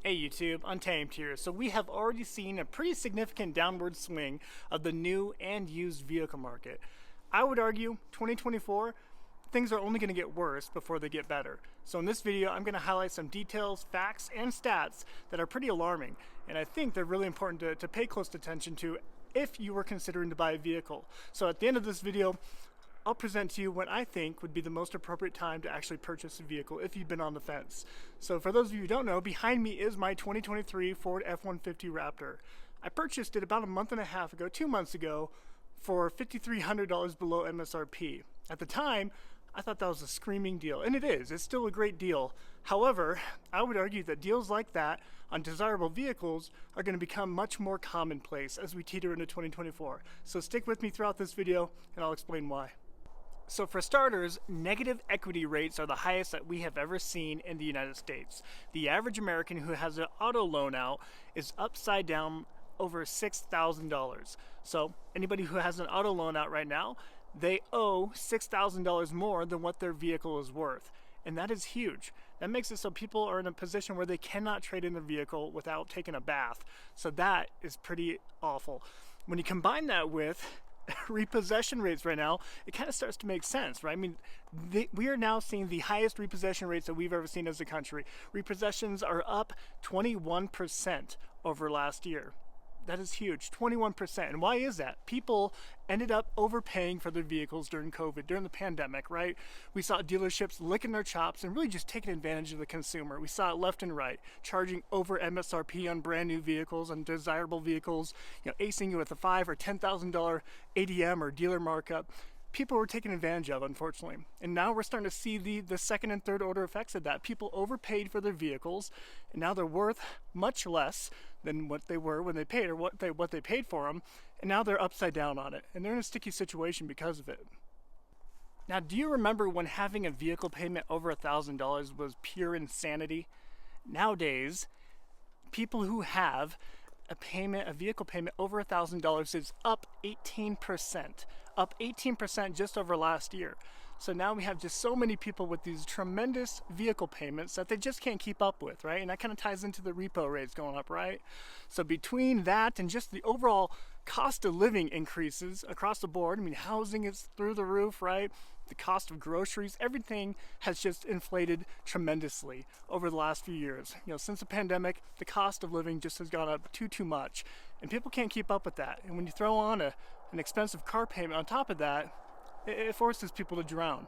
Hey YouTube, Untamed here. So we have already seen a pretty significant downward swing of the new and used vehicle market. I would argue 2024, things are only going to get worse before they get better. So in this video, I'm going to highlight some details, facts, and stats that are pretty alarming. And I think they're really important to pay close attention to if you were considering to buy a vehicle. So at the end of this video, I'll present to you what I think would be the most appropriate time to actually purchase a vehicle if you've been on the fence. So for those of you who don't know, behind me is my 2023 Ford F-150 Raptor. I purchased it about a month and a half ago, 2 months ago, for $5,300 below MSRP. At the time, I thought that was a screaming deal, and it is. It's still a great deal. However, I would argue that deals like that on desirable vehicles are going to become much more commonplace as we teeter into 2024. So stick with me throughout this video, and I'll explain why. So for starters, negative equity rates are the highest that we have ever seen in the United States. The average American who has an auto loan out is upside down over $6,000. So anybody who has an auto loan out right now, they owe $6,000 more than what their vehicle is worth. And that is huge. That makes it so people are in a position where they cannot trade in their vehicle without taking a bath. So that is pretty awful. When you combine that with repossession rates right now, it kind of starts to make sense, right? I mean, we are now seeing the highest repossession rates that we've ever seen as a country. Repossessions are up 21% over last year. That is huge, 21%. And why is that? People ended up overpaying for their vehicles during COVID, during the pandemic, right? We saw dealerships licking their chops and really just taking advantage of the consumer. We saw it left and right, charging over MSRP on brand new vehicles and desirable vehicles, acing you with a $5,000 or $10,000 ADM or dealer markup. People were taken advantage of, unfortunately. And now we're starting to see the second and third order effects of that. People overpaid for their vehicles, and now they're worth much less than what they were when they paid, or what they paid for them, and now they're upside down on it, and they're in a sticky situation because of it. Now, do you remember when having a vehicle payment over $1,000 was pure insanity? Nowadays, people who have a vehicle payment over $1,000 is up 18%. Up 18% just over last year. So now we have just so many people with these tremendous vehicle payments that they just can't keep up with, right? And that kind of ties into the repo rates going up, right? So between that and just the overall cost of living increases across the board, I mean, housing is through the roof, right? The cost of groceries, everything has just inflated tremendously over the last few years. Since the pandemic, the cost of living just has gone up too much, and people can't keep up with that. And when you throw on an expensive car payment on top of that, it forces people to drown.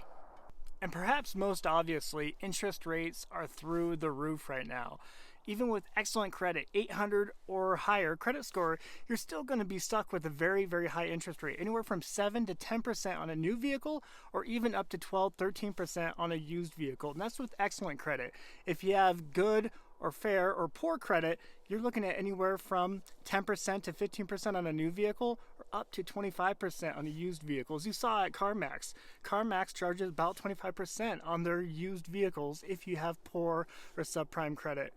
And perhaps most obviously, interest rates are through the roof right now. Even with excellent credit, 800 or higher credit score, you're still going to be stuck with a very, very high interest rate, anywhere from 7 to 10% on a new vehicle, or even up to 12, 13% on a used vehicle. And that's with excellent credit. If you have good or fair or poor credit, you're looking at anywhere from 10% to 15% on a new vehicle, or up to 25% on a used vehicle. As you saw at CarMax. CarMax charges about 25% on their used vehicles if you have poor or subprime credit.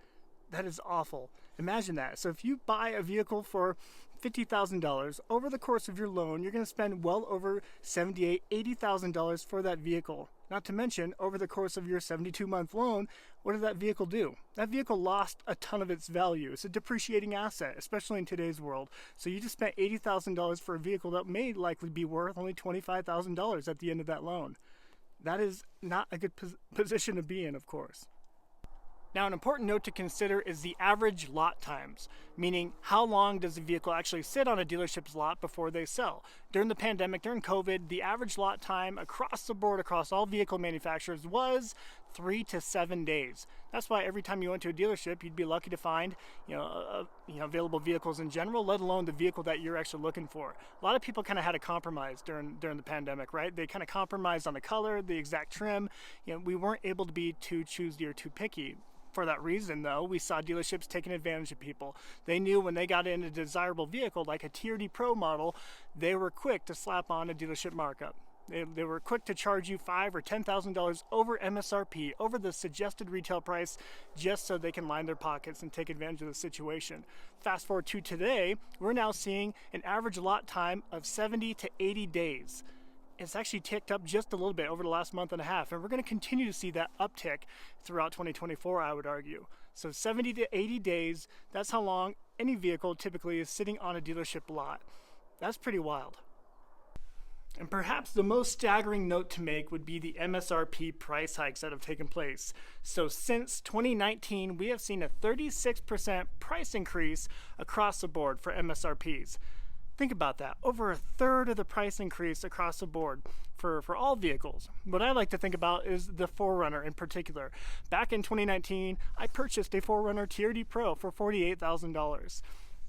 That is awful. Imagine that. So if you buy a vehicle for $50,000, over the course of your loan, you're going to spend well over $78,000, $80,000 for that vehicle. Not to mention, over the course of your 72-month loan, what did that vehicle do? That vehicle lost a ton of its value. It's a depreciating asset, especially in today's world. So you just spent $80,000 for a vehicle that may likely be worth only $25,000 at the end of that loan. That is not a good position to be in, of course. Now, an important note to consider is the average lot times, meaning how long does a vehicle actually sit on a dealership's lot before they sell. During the pandemic, during COVID, the average lot time across the board, across all vehicle manufacturers, was 3 to 7 days. That's why every time you went to a dealership, you'd be lucky to find available vehicles in general, let alone the vehicle that you're actually looking for. A lot of people kind of had a compromise during the pandemic, right? They kind of compromised on the color, the exact trim. We weren't able to be too choosy or too picky. For that reason, though, we saw dealerships taking advantage of people. They knew when they got in a desirable vehicle like a TRD Pro model, they were quick to slap on a dealership markup. They were quick to charge you $5,000 or $10,000 over MSRP, over the suggested retail price, just so they can line their pockets and take advantage of the situation. Fast forward to today, we're now seeing an average lot time of 70 to 80 days. It's actually ticked up just a little bit over the last month and a half, and we're going to continue to see that uptick throughout 2024, I would argue. So 70 to 80 days, that's how long any vehicle typically is sitting on a dealership lot. That's pretty wild. And perhaps the most staggering note to make would be the MSRP price hikes that have taken place. So since 2019, we have seen a 36% price increase across the board for MSRPs. Think about that, over a third of the price increase across the board for all vehicles. What I like to think about is the 4Runner in particular. Back in 2019, I purchased a 4Runner TRD Pro for $48,000.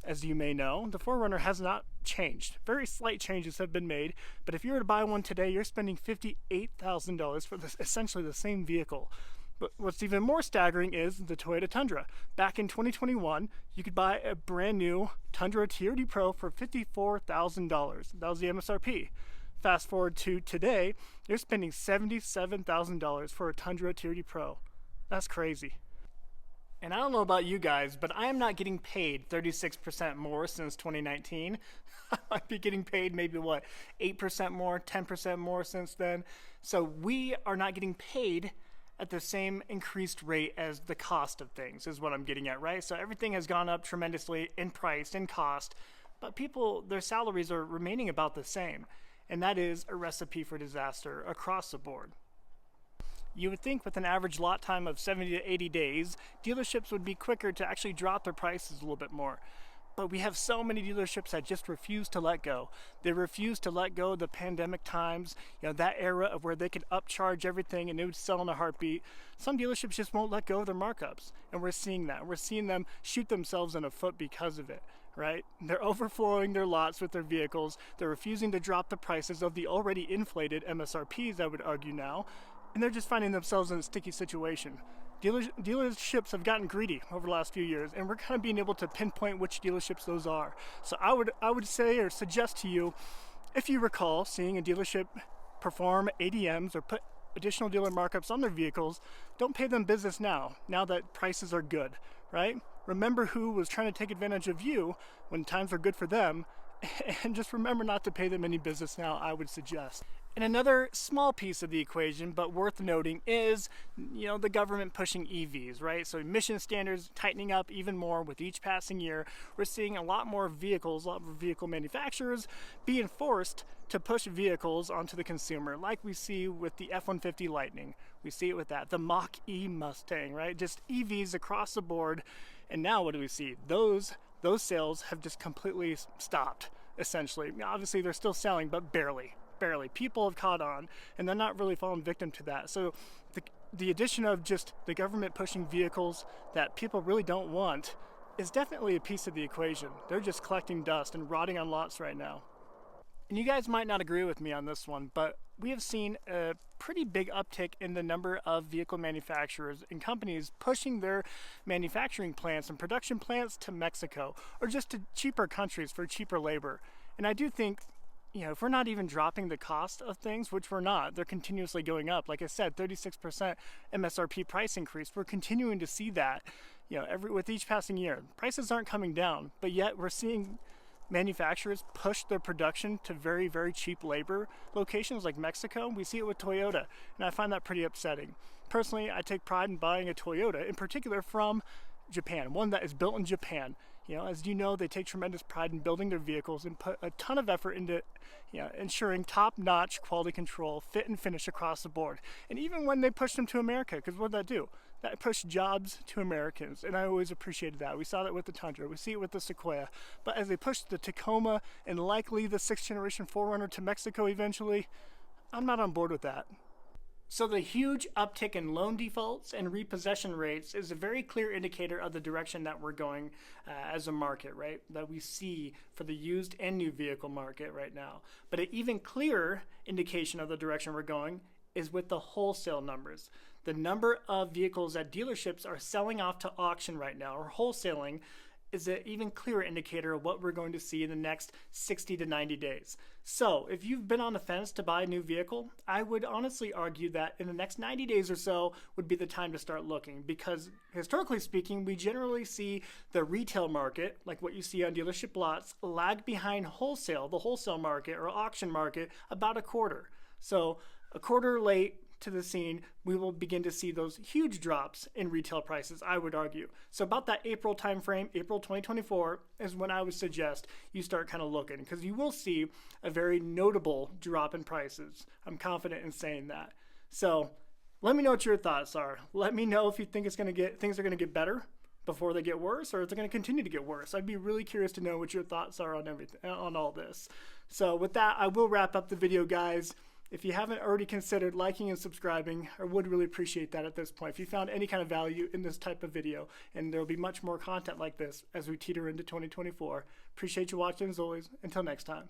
As you may know, the 4Runner has not changed. Very slight changes have been made, but if you were to buy one today, you're spending $58,000 for essentially the same vehicle. But what's even more staggering is the Toyota Tundra. Back in 2021, you could buy a brand new Tundra TRD Pro for $54,000. That was the MSRP. Fast forward to today, you're spending $77,000 for a Tundra TRD Pro. That's crazy. And I don't know about you guys, but I am not getting paid 36% more since 2019. I might be getting paid maybe 8% more, 10% more since then. So we are not getting paid at the same increased rate as the cost of things is what I'm getting at, right? So everything has gone up tremendously in price, in cost, but people, their salaries are remaining about the same. And that is a recipe for disaster across the board. You would think with an average lot time of 70 to 80 days, dealerships would be quicker to actually drop their prices a little bit more. But we have so many dealerships that just refuse to let go. They refuse to let go of the pandemic times, that era of where they could upcharge everything and it would sell in a heartbeat. Some dealerships just won't let go of their markups. And we're seeing that. We're seeing them shoot themselves in the foot because of it, right? They're overflowing their lots with their vehicles. They're refusing to drop the prices of the already inflated MSRPs, I would argue now. And they're just finding themselves in a sticky situation. Dealerships have gotten greedy over the last few years, and we're kind of being able to pinpoint which dealerships those are. So I would say or suggest to you, if you recall seeing a dealership perform ADMs or put additional dealer markups on their vehicles, don't pay them business now that prices are good, right? Remember who was trying to take advantage of you when times are good for them, and just remember not to pay them any business now, I would suggest. And another small piece of the equation, but worth noting, is the government pushing EVs, right? So emission standards tightening up even more with each passing year. We're seeing a lot more vehicle manufacturers being forced to push vehicles onto the consumer, like we see with the F-150 Lightning. We see it with that, the Mach-E Mustang, right? Just EVs across the board. And now what do we see? Those sales have just completely stopped, essentially. Obviously, they're still selling, but barely. People have caught on, and they're not really falling victim to that. So the addition of just the government pushing vehicles that people really don't want is definitely a piece of the equation. They're just collecting dust and rotting on lots right now. And you guys might not agree with me on this one, but we have seen a pretty big uptick in the number of vehicle manufacturers and companies pushing their manufacturing plants and production plants to Mexico or just to cheaper countries for cheaper labor. And I do think if we're not even dropping the cost of things, which we're not, they're continuously going up. Like I said, 36% MSRP price increase. We're continuing to see that, with each passing year. Prices aren't coming down, but yet we're seeing manufacturers push their production to very, very cheap labor locations like Mexico. We see it with Toyota, and I find that pretty upsetting. Personally, I take pride in buying a Toyota, in particular from Japan, one that is built in Japan. As you know, they take tremendous pride in building their vehicles and put a ton of effort into ensuring top-notch quality control, fit and finish across the board. And even when they push them to America, because what did that do? That pushed jobs to Americans, and I always appreciated that. We saw that with the Tundra, we see it with the Sequoia. But as they push the Tacoma and likely the 6th generation 4Runner to Mexico eventually, I'm not on board with that. So the huge uptick in loan defaults and repossession rates is a very clear indicator of the direction that we're going as a market, right? That we see for the used and new vehicle market right now. But an even clearer indication of the direction we're going is with the wholesale numbers. The number of vehicles that dealerships are selling off to auction right now, or wholesaling, is an even clearer indicator of what we're going to see in the next 60 to 90 days. So if you've been on the fence to buy a new vehicle, I would honestly argue that in the next 90 days or so would be the time to start looking, because historically speaking, we generally see the retail market, like what you see on dealership lots, lag behind wholesale, the wholesale market or auction market, about a quarter. So a quarter late to the scene, we will begin to see those huge drops in retail prices, I would argue. So about that April timeframe, April 2024, is when I would suggest you start kind of looking, because you will see a very notable drop in prices. I'm confident in saying that. So let me know what your thoughts are. Let me know if you think things are going to get better before they get worse, or if they're going to continue to get worse. I'd be really curious to know what your thoughts are on everything, on all this. So with that, I will wrap up the video, guys. If you haven't already considered liking and subscribing, I would really appreciate that at this point. If you found any kind of value in this type of video, and there will be much more content like this as we teeter into 2024. Appreciate you watching as always. Until next time.